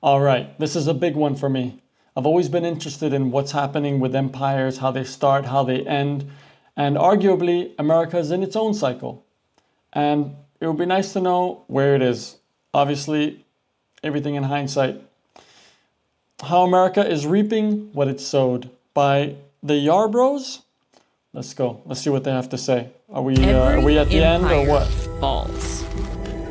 All right, this is a big one for me. I've always been interested in what's happening with empires, how they start, how they end, and arguably America is in its own cycle. And it would be nice to know where it is. Obviously, everything in hindsight. How America is reaping what it sowed by the Yarbros. Let's go. Let's see what they have to say. Are we at the end or what? Falls.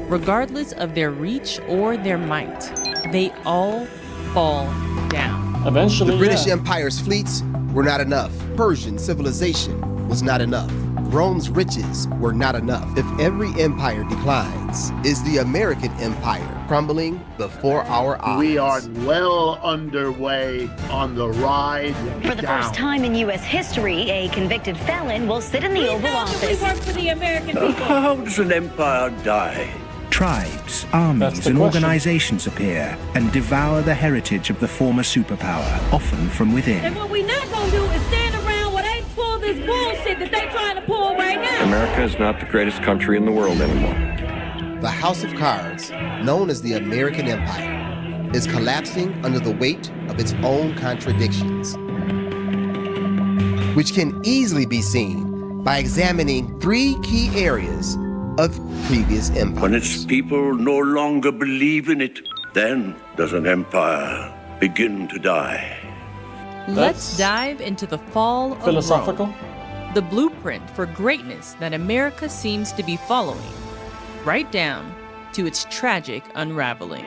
Regardless of their reach or their might, they all fall down. Eventually, the British Empire's fleets were not enough. Persian civilization was not enough. Rome's riches were not enough. If every empire declines, is the American empire crumbling before our eyes? We are well underway on the ride For the first time in U.S. history, a convicted felon will sit in the Oval Office. We work for the American people. How does an empire die? Tribes, armies, and organizations appear and devour the heritage of the former superpower, often from within. And what we're not going to do is stand around while they pull this bullshit that they're trying to pull right now. America is not the greatest country in the world anymore. The House of Cards, known as the American Empire, is collapsing under the weight of its own contradictions, which can easily be seen by examining 3 key areas of previous empires. When its people no longer believe in it, then does an empire begin to die. Let's dive into the fall of philosophical. Rome, the blueprint for greatness that America seems to be following, right down to its tragic unraveling.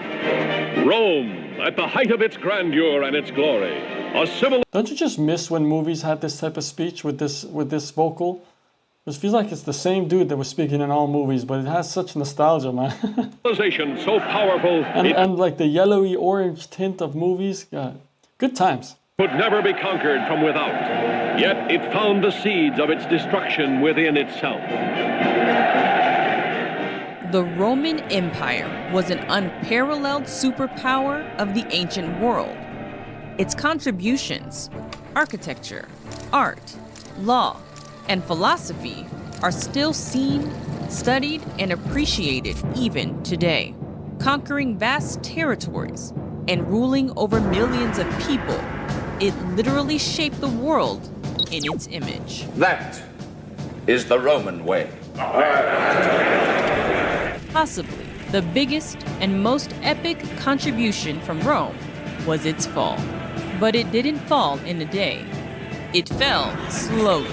Rome, at the height of its grandeur and its glory, a civil... Don't you just miss when movies had this type of speech with this vocal? It feels like it's the same dude that was speaking in all movies, but it has such nostalgia, man. Civilization so powerful... and like the yellowy orange tint of movies. God, good times. Could never be conquered from without. Yet it found the seeds of its destruction within itself. The Roman Empire was an unparalleled superpower of the ancient world. Its contributions, architecture, art, law, and philosophy are still seen, studied, and appreciated even today. Conquering vast territories and ruling over millions of people, it literally shaped the world in its image. That is the Roman way. Possibly the biggest and most epic contribution from Rome was its fall. But it didn't fall in a day. It fell slowly.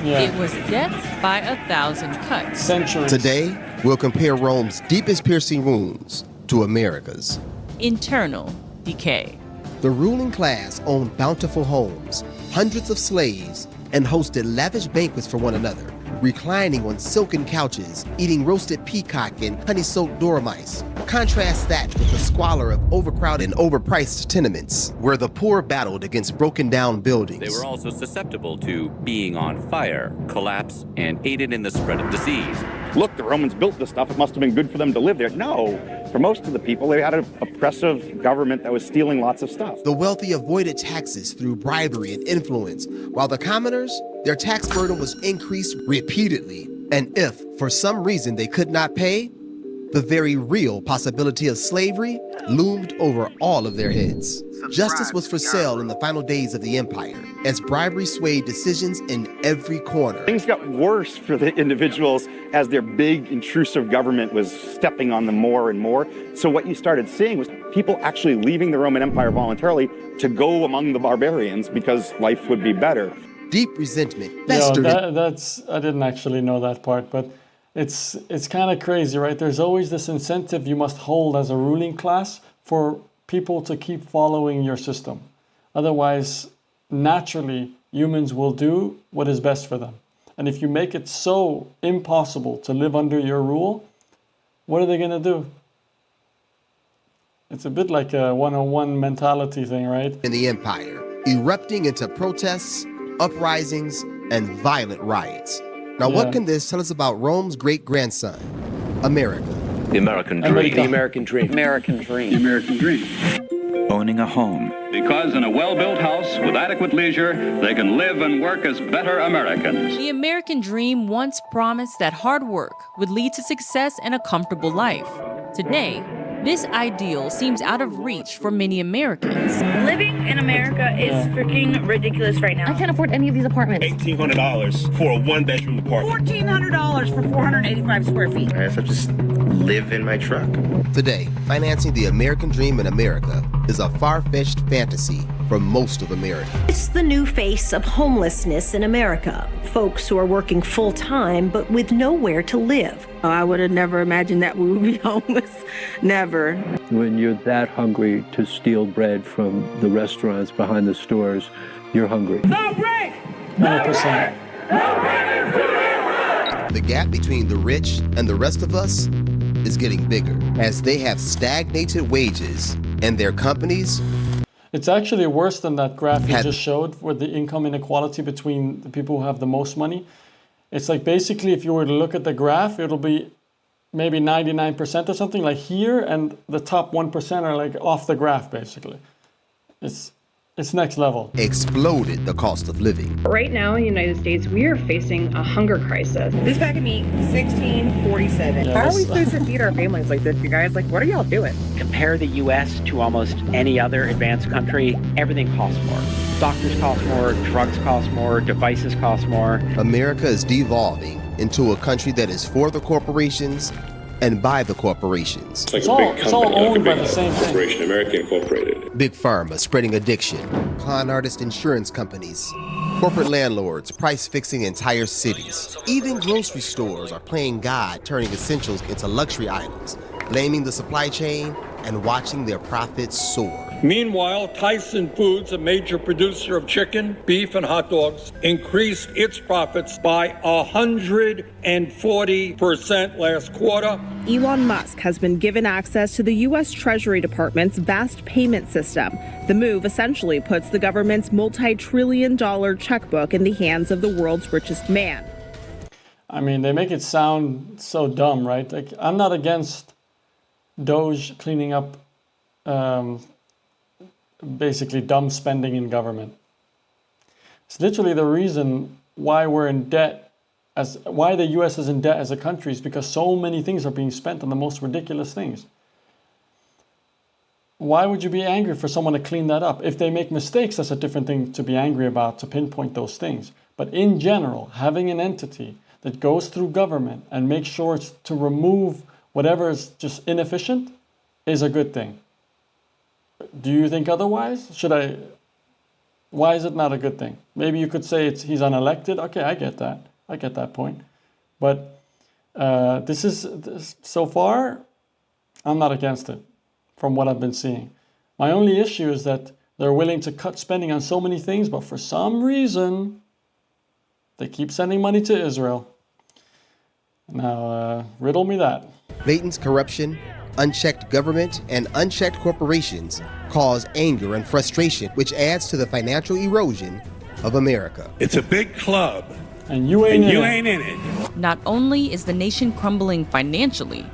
Yeah. It was death by 1,000 cuts. Centuries. Today, we'll compare Rome's deepest piercing wounds to America's internal decay. The ruling class owned bountiful homes, hundreds of slaves, and hosted lavish banquets for one another, reclining on silken couches, eating roasted peacock and honey-soaked dormice. Contrast that with the squalor of overcrowded and overpriced tenements, where the poor battled against broken-down buildings. They were also susceptible to being on fire, collapse, and aided in the spread of disease. Look, the Romans built this stuff. It must have been good for them to live there. No, for most of the people, they had an oppressive government that was stealing lots of stuff. The wealthy avoided taxes through bribery and influence, while the commoners, their tax burden was increased repeatedly. And if, for some reason, they could not pay, the very real possibility of slavery loomed over all of their heads. Justice was for sale in the final days of the empire, as bribery swayed decisions in every corner. Things got worse for the individuals as their big, intrusive government was stepping on them more and more. So what you started seeing was people actually leaving the Roman Empire voluntarily to go among the barbarians because life would be better. Deep resentment festered. I didn't actually know that part, but it's kind of crazy, right? There's always this incentive you must hold as a ruling class for people to keep following your system. Otherwise, naturally, humans will do what is best for them. And if you make it so impossible to live under your rule, what are they going to do? It's a bit like a 101 mentality thing, right? In the empire, erupting into protests, uprisings, and violent riots. Now, what can this tell us about Rome's great-grandson, America? The American dream. The American dream. American dream. The American dream. Owning a home. Because in a well-built house with adequate leisure, they can live and work as better Americans. The American dream once promised that hard work would lead to success and a comfortable life. Today, This ideal seems out of reach for many Americans. Living in America is freaking ridiculous right now. I can't afford any of these apartments. $1,800 for a one-bedroom apartment. $1,400 for 485 square feet. I guess I'll just live in my truck. Today, financing the American dream in America is a far-fetched fantasy for most of America. It's the new face of homelessness in America. Folks who are working full-time but with nowhere to live. I would have never imagined that we would be homeless. Never. When you're that hungry to steal bread from the restaurants behind the stores, you're hungry. No bread! 100%. The gap between the rich and the rest of us is getting bigger as they have stagnated wages and their companies. It's actually worse than that graph you just showed with the income inequality between the people who have the most money. It's like basically if you were to look at the graph, it'll be maybe 99% or something like here, and the top 1% are like off the graph basically. It's next level. Exploded the cost of living. Right now in the United States, we are facing a hunger crisis. This pack of meat, $16.47. How are we supposed to feed our families like this, you guys? Like, what are y'all doing? Compare the U.S. to almost any other advanced country, everything costs more. Doctors cost more, drugs cost more, devices cost more. America is devolving into a country that is for the corporations and by the corporations. It's all owned by the same corporation, American Incorporated. Big Pharma spreading addiction, con artist insurance companies, corporate landlords price-fixing entire cities. Even grocery stores are playing God, turning essentials into luxury items, blaming the supply chain and watching their profits soar. Meanwhile, Tyson Foods, a major producer of chicken, beef, and hot dogs, increased its profits by 140% last quarter. Elon Musk has been given access to the U.S. Treasury Department's vast payment system. The move essentially puts the government's multi-trillion-dollar checkbook in the hands of the world's richest man. I mean, they make it sound so dumb, right? Like, I'm not against Doge cleaning up basically dumb spending in government. It's literally the reason why we're in debt, why the US is in debt as a country, is because so many things are being spent on the most ridiculous things. Why would you be angry for someone to clean that up? If they make mistakes, that's a different thing to be angry about, to pinpoint those things. But in general, having an entity that goes through government and makes sure it's to remove whatever is just inefficient is a good thing. Do you think otherwise? Why is it not a good thing? Maybe you could say he's unelected. Okay, I get that. I get that point. But so far, I'm not against it from what I've been seeing. My only issue is that they're willing to cut spending on so many things, but for some reason, they keep sending money to Israel. Now, riddle me that. Blatant corruption, unchecked government, and unchecked corporations cause anger and frustration, which adds to the financial erosion of America. It's a big club. And you ain't in it. Not only is the nation crumbling financially,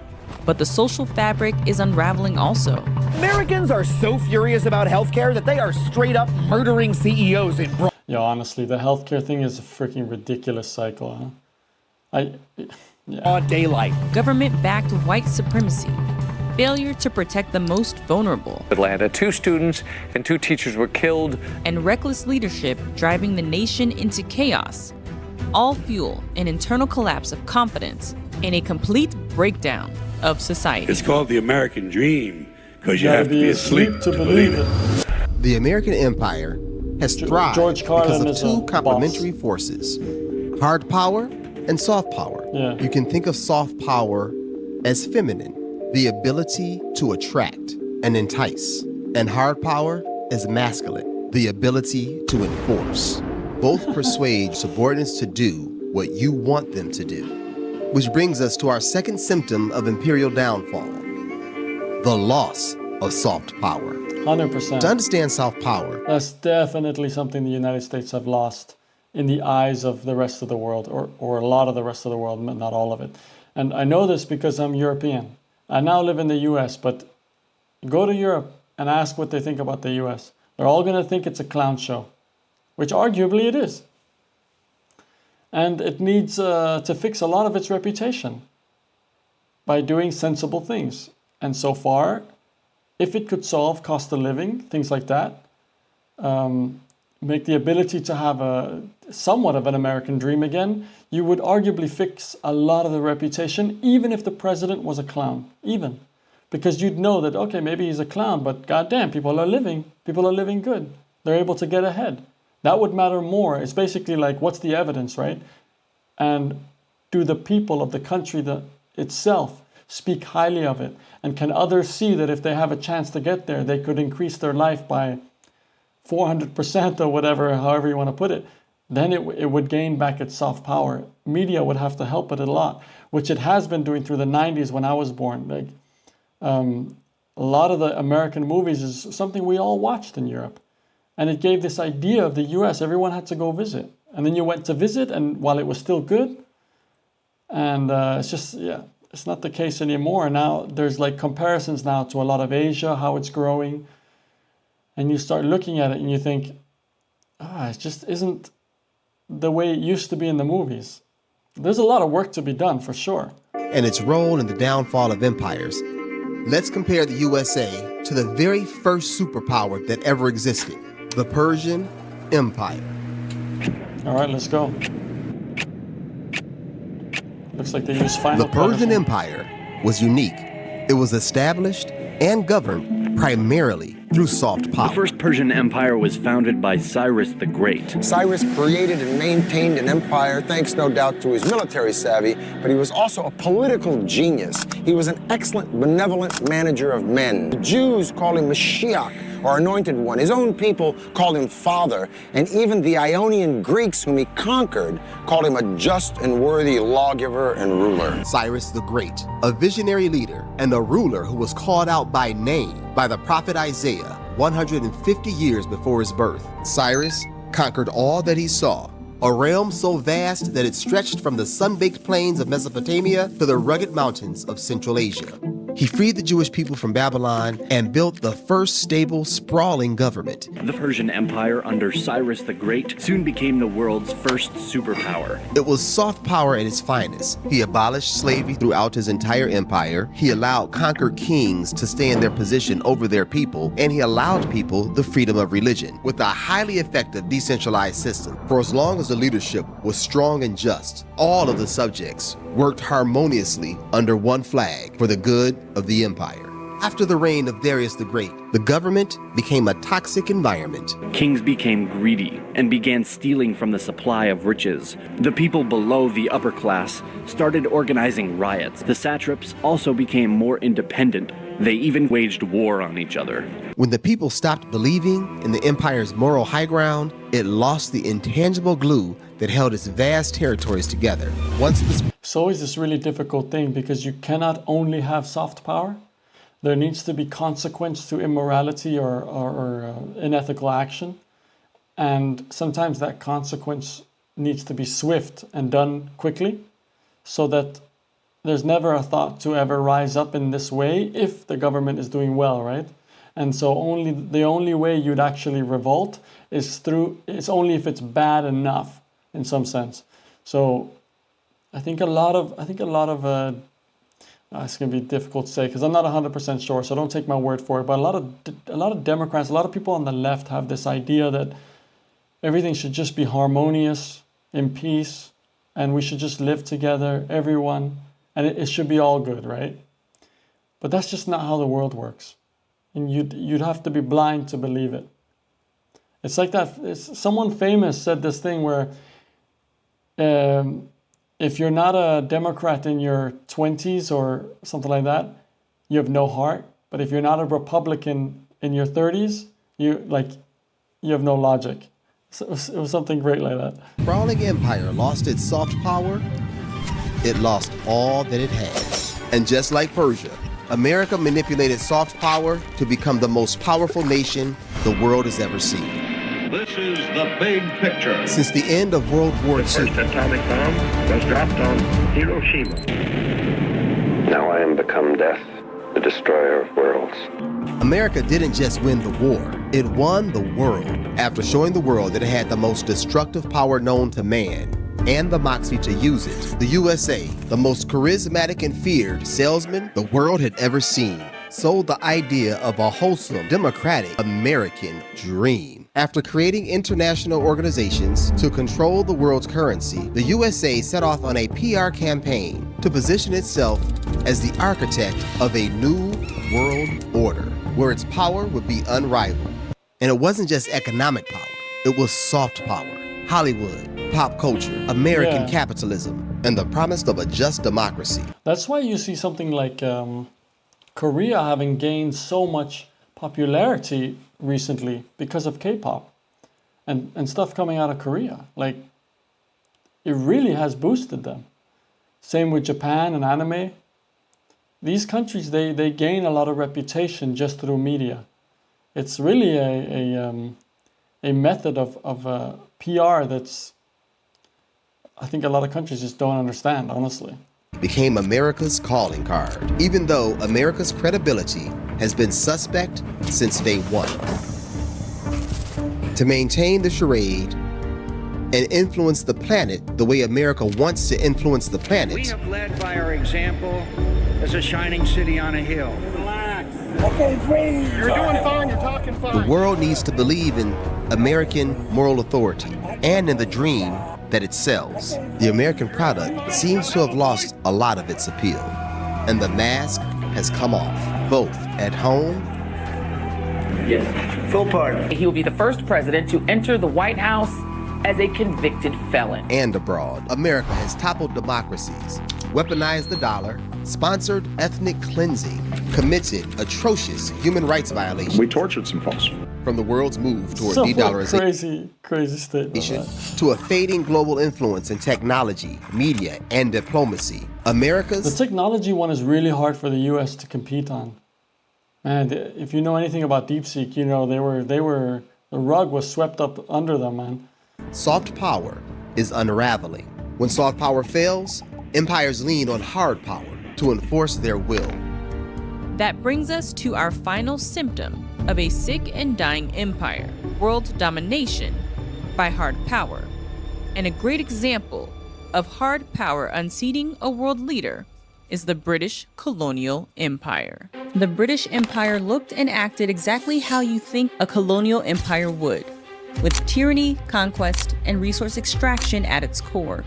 but the social fabric is unraveling also. Americans are so furious about healthcare that they are straight up murdering CEOs in broad. Yeah, honestly, the healthcare thing is a freaking ridiculous cycle, huh? Daylight. Government-backed white supremacy. Failure to protect the most vulnerable. Atlanta, 2 students and 2 teachers were killed. And reckless leadership driving the nation into chaos. All fuel an internal collapse of confidence and a complete breakdown of society. It's called the American dream because you have to be asleep to believe it. The American empire has thrived because of 2 complementary forces: hard power and soft power. Yeah. You can think of soft power as feminine, the ability to attract and entice, and hard power as masculine, the ability to enforce. Both persuade subordinates to do what you want them to do. Which brings us to our second symptom of imperial downfall: the loss of soft power. 100%. To understand soft power, that's definitely something the United States have lost in the eyes of the rest of the world, or a lot of the rest of the world, not all of it. And I know this because I'm European. I now live in the US, but go to Europe and ask what they think about the US. They're all going to think it's a clown show, which arguably it is. And it needs to fix a lot of its reputation by doing sensible things. And so far, if it could solve cost of living, things like that, make the ability to have a somewhat of an American dream again, you would arguably fix a lot of the reputation, even if the president was a clown, even. Because you'd know that, okay, maybe he's a clown, but goddamn, people are living good. They're able to get ahead. That would matter more. It's basically like, what's the evidence, right? And do the people of the country itself speak highly of it? And can others see that if they have a chance to get there, they could increase their life by 400% or whatever, however you want to put it? Then it would gain back its soft power. Media would have to help it a lot, which it has been doing through the 90s when I was born. Like, a lot of the American movies is something we all watched in Europe. And it gave this idea of the US, everyone had to go visit. And then you went to visit, and while it was still good, and it's just, yeah, it's not the case anymore. Now there's like comparisons now to a lot of Asia, how it's growing. And you start looking at it and you think, it just isn't the way it used to be in the movies. There's a lot of work to be done, for sure. And its role in the downfall of empires. Let's compare the USA to the very first superpower that ever existed, the Persian Empire. All right, let's go. Looks like they use final. The Persian Empire was unique. It was established and governed primarily through soft power. The first Persian Empire was founded by Cyrus the Great. Cyrus created and maintained an empire thanks no doubt to his military savvy, but he was also a political genius. He was an excellent, benevolent manager of men. The Jews called him Mashiach, or Anointed One. His own people called him Father, and even the Ionian Greeks whom he conquered called him a just and worthy lawgiver and ruler. Cyrus the Great, a visionary leader and a ruler who was called out by name by the prophet Isaiah 150 years before his birth. Cyrus conquered all that he saw, a realm so vast that it stretched from the sun-baked plains of Mesopotamia to the rugged mountains of Central Asia. He freed the Jewish people from Babylon and built the first stable, sprawling government. The Persian Empire under Cyrus the Great soon became the world's first superpower. It was soft power at its finest. He abolished slavery throughout his entire empire. He allowed conquered kings to stay in their position over their people, and he allowed people the freedom of religion with a highly effective decentralized system. For as long as the leadership was strong and just, all of the subjects worked harmoniously under one flag for the good of the empire. After the reign of Darius the Great, the government became a toxic environment. Kings became greedy and began stealing from the supply of riches. The people below the upper class started organizing riots. The satraps also became more independent. They even waged war on each other. When the people stopped believing in the empire's moral high ground, it lost the intangible glue that held its vast territories together. It's always this really difficult thing because you cannot only have soft power. There needs to be consequence to immorality or unethical action. And sometimes that consequence needs to be swift and done quickly so that there's never a thought to ever rise up in this way if the government is doing well, right? And so the only way you'd actually revolt is only if it's bad enough in some sense. So I think a lot of it's going to be difficult to say because I'm not 100% sure, so don't take my word for it. But a lot of Democrats, a lot of people on the left have this idea that everything should just be harmonious, in peace, and we should just live together, everyone, and it should be all good, right? But that's just not how the world works, and you'd have to be blind to believe it. It's like that. Someone famous said this thing where if you're not a Democrat in your 20s or something like that, you have no heart. But if you're not a Republican in your 30s, you have no logic. So it was something great like that. Sprawling empire lost its soft power. It lost all that it had. And just like Persia, America manipulated soft power to become the most powerful nation the world has ever seen. This is the big picture. Since the end of World War II, the first atomic bomb was dropped on Hiroshima. Now I am become death, the destroyer of worlds. America didn't just win the war, it won the world. After showing the world that it had the most destructive power known to man, and the moxie to use it. The USA, the most charismatic and feared salesman the world had ever seen, sold the idea of a wholesome, democratic American dream. After creating international organizations to control the world's currency, the USA set off on a PR campaign to position itself as the architect of a new world order, where its power would be unrivaled. And it wasn't just economic power, it was soft power. Hollywood, pop culture, American capitalism, and the promise of a just democracy. That's why you see something like Korea having gained so much popularity recently because of K-pop and stuff coming out of Korea. Like, it really has boosted them. Same with Japan and anime. These countries, they gain a lot of reputation just through media. It's really a method of PR that's, I think a lot of countries just don't understand, honestly. Became America's calling card, even though America's credibility has been suspect since day one. To maintain the charade and influence the planet the way America wants to influence the planet. We have led by our example as a shining city on a hill. Relax. Okay, breathe. You're doing fine. You're talking fine. The world needs to believe in American moral authority and in the dream that it sells. The American product seems to have lost a lot of its appeal, and the mask has come off, both at home. Yes, full pardon. He will be the first president to enter the White House as a convicted felon. And abroad. America has toppled democracies, weaponized the dollar, sponsored ethnic cleansing, committed atrocious human rights violations. We tortured some folks. From the world's move toward So de-dollarization crazy statement. To a fading global influence in technology, media, and diplomacy, America's... The technology one is really hard for the US to compete on. Man, if you know anything about DeepSeek, you know the rug was swept up under them, man. Soft power is unraveling. When soft power fails, empires lean on hard power to enforce their will. That brings us to our final symptom of a sick and dying empire, world domination by hard power. And a great example of hard power unseating a world leader is the British colonial empire. The British Empire looked and acted exactly how you think a colonial empire would, with tyranny, conquest, and resource extraction at its core.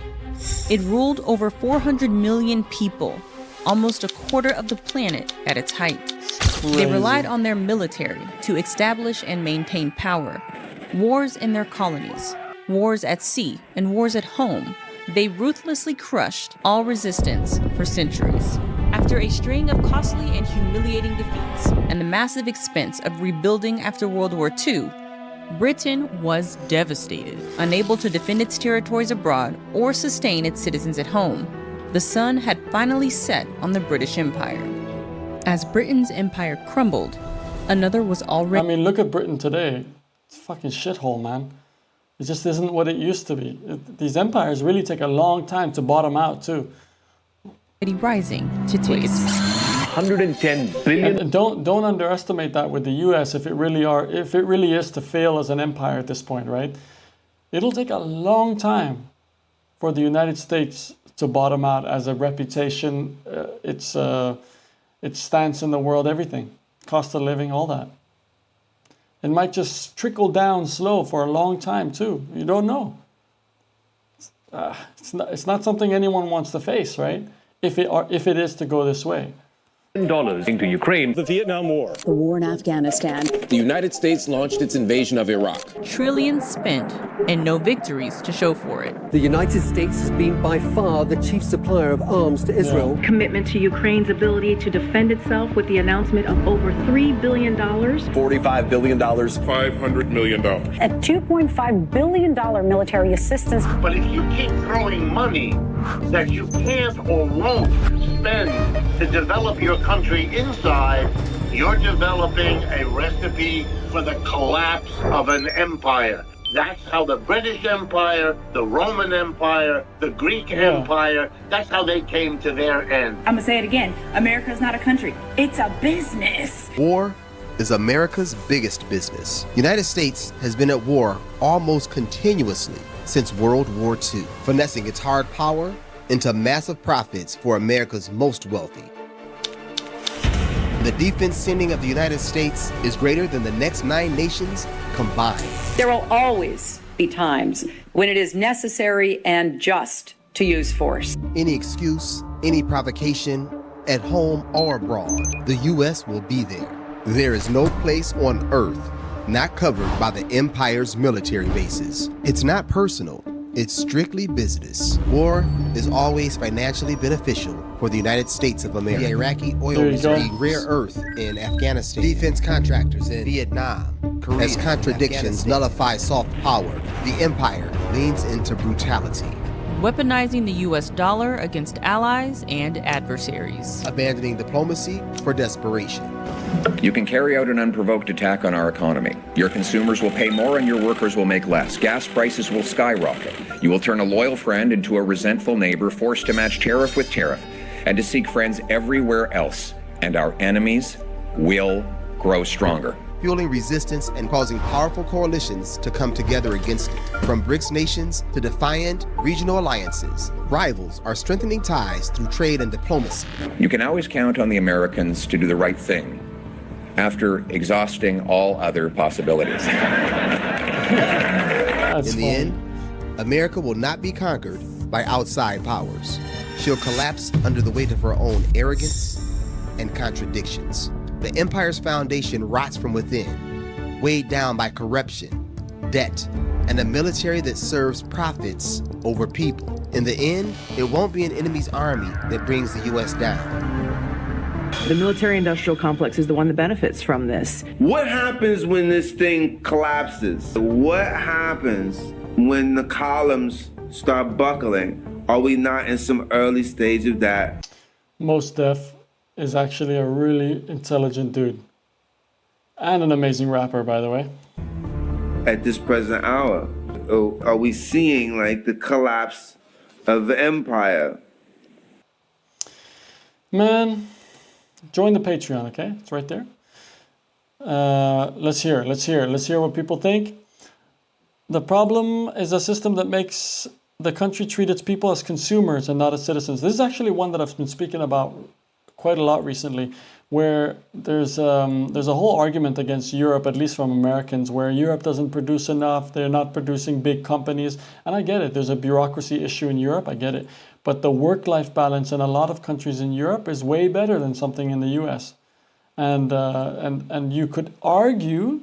It ruled over 400 million people, almost a quarter of the planet at its height. They relied on their military to establish and maintain power. Wars in their colonies, wars at sea, and wars at home. They ruthlessly crushed all resistance for centuries. After a string of costly and humiliating defeats and the massive expense of rebuilding after World War II, Britain was devastated, unable to defend its territories abroad or sustain its citizens at home. The sun had finally set on the British Empire. As Britain's empire crumbled, another was already... I mean, look at Britain today. It's a fucking shithole, man. It just isn't what it used to be. These empires really take a long time to bottom out, too. Rising to take its... 110 billion. And don't underestimate that with the US if it really is to fail as an empire at this point, right? It'll take a long time for the United States to bottom out as a reputation, its stance in the world, everything, cost of living, all that. It might just trickle down slow for a long time too. You don't know. It's not something anyone wants to face, right? If it is to go this way. $10 into Ukraine. The Vietnam War. The war in Afghanistan. The United States launched its invasion of Iraq. Trillions spent and no victories to show for it. The United States has been by far the chief supplier of arms to Israel. Commitment to Ukraine's ability to defend itself with the announcement of over $3 billion. $45 billion. $500 million. A $2.5 billion military assistance. But if you keep throwing money that you can't or won't spend to develop your country inside, you're developing a recipe for the collapse of an empire. That's how the British Empire, the Roman Empire, the Greek Empire, that's how they came to their end. I'm gonna say it again. America's not a country. It's a business. War is America's biggest business. The United States has been at war almost continuously since World War II, finessing its hard power into massive profits for America's most wealthy. The defense spending of the United States is greater than the next 9 nations combined. There will always be times when it is necessary and just to use force. Any excuse, any provocation, at home or abroad, the U.S. will be there. There is no place on earth not covered by the Empire's military bases. It's not personal, it's strictly business. War is always financially beneficial for the United States of America. The Iraqi oil reserves, rare earth in Afghanistan, defense contractors in Vietnam, Korea. As contradictions nullify soft power, the Empire leans into brutality. Weaponizing the U.S. dollar against allies and adversaries. Abandoning diplomacy for desperation. You can carry out an unprovoked attack on our economy. Your consumers will pay more and your workers will make less. Gas prices will skyrocket. You will turn a loyal friend into a resentful neighbor, forced to match tariff with tariff and to seek friends everywhere else. And our enemies will grow stronger. Fueling resistance and causing powerful coalitions to come together against it. From BRICS nations to defiant regional alliances, rivals are strengthening ties through trade and diplomacy. You can always count on the Americans to do the right thing after exhausting all other possibilities. In the end, America will not be conquered by outside powers. She'll collapse under the weight of her own arrogance and contradictions. The Empire's foundation rots from within, weighed down by corruption, debt, and a military that serves profits over people. In the end, it won't be an enemy's army that brings the U.S. down. The military-industrial complex is the one that benefits from this. What happens when this thing collapses? What happens when the columns start buckling? Are we not in some early stage of that? Mos Def is actually a really intelligent dude. And an amazing rapper, by the way. At this present hour, are we seeing like the collapse of the empire? Man, join the Patreon, okay? It's right there. Let's hear what people think. The problem is a system that makes the country treat its people as consumers and not as citizens. This is actually one that I've been speaking about quite a lot recently, where there's a whole argument against Europe, at least from Americans, where Europe doesn't produce enough, they're not producing big companies. And I get it, there's a bureaucracy issue in Europe, I get it. But the work-life balance in a lot of countries in Europe is way better than something in the US. And you could argue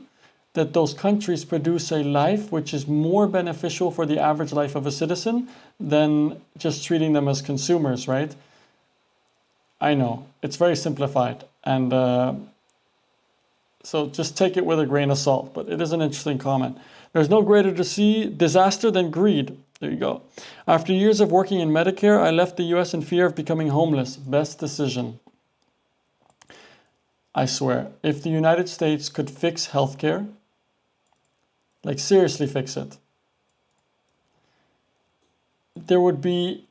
that those countries produce a life which is more beneficial for the average life of a citizen than just treating them as consumers, right? I know, it's very simplified, and so just take it with a grain of salt, but it is an interesting comment. There's no greater disaster than greed. There you go. After years of working in Medicare, I left the US in fear of becoming homeless. Best decision. I swear, if the United States could fix healthcare, like seriously fix it, there would be,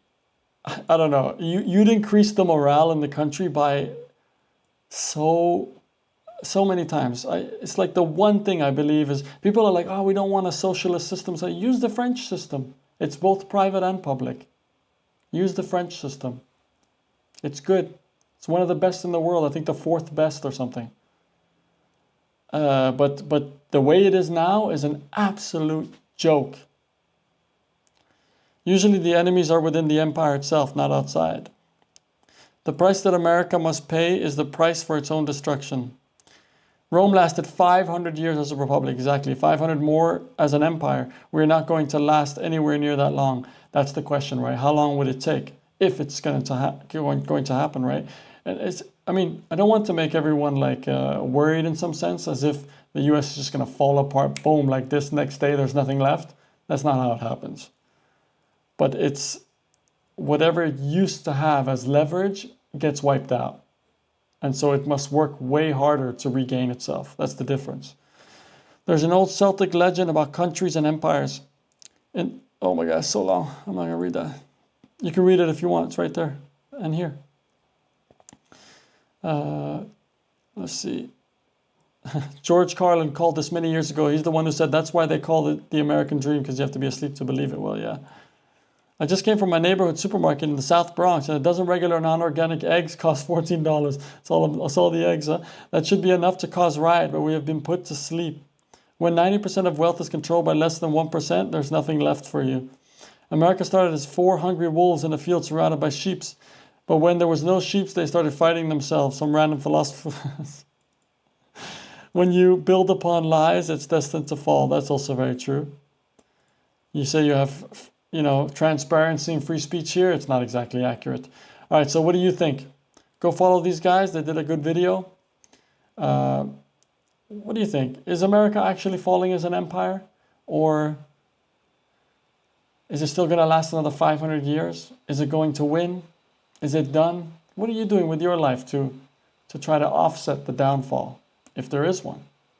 I don't know, you'd increase the morale in the country by so many times. It's like the one thing I believe is, people are like, oh, we don't want a socialist system. So use the French system. It's both private and public. Use the French system. It's good. It's one of the best in the world. I think the 4th best or something. But the way it is now is an absolute joke. Usually the enemies are within the empire itself, not outside. The price that America must pay is the price for its own destruction. Rome lasted 500 years as a republic, exactly. 500 more as an empire. We're not going to last anywhere near that long. That's the question, right? How long would it take if it's going to happen, right? And I don't want to make everyone like worried in some sense, as if the U.S. is just going to fall apart, boom, like this next day, there's nothing left. That's not how it happens. But it's whatever it used to have as leverage gets wiped out. And so it must work way harder to regain itself. That's the difference. There's an old Celtic legend about countries and empires. And oh my God, it's so long. I'm not going to read that. You can read it if you want. It's right there and here. Let's see. George Carlin called this many years ago. He's the one who said that's why they call it the American dream, because you have to be asleep to believe it. Well, yeah. I just came from my neighborhood supermarket in the South Bronx, and a dozen regular non-organic eggs cost $14. That's all the eggs. Huh? That should be enough to cause riot, but we have been put to sleep. When 90% of wealth is controlled by less than 1%, there's nothing left for you. America started as 4 hungry wolves in a field surrounded by sheep. But when there was no sheep, they started fighting themselves, some random philosophers. When you build upon lies, it's destined to fall. That's also very true. You say you have, transparency and free speech here. It's not exactly accurate. All right, so what do you think? Go follow these guys. They did a good video. What do you think? Is America actually falling as an empire? Or is it still going to last another 500 years? Is it going to win? Is it done? What are you doing with your life to try to offset the downfall, if there is one?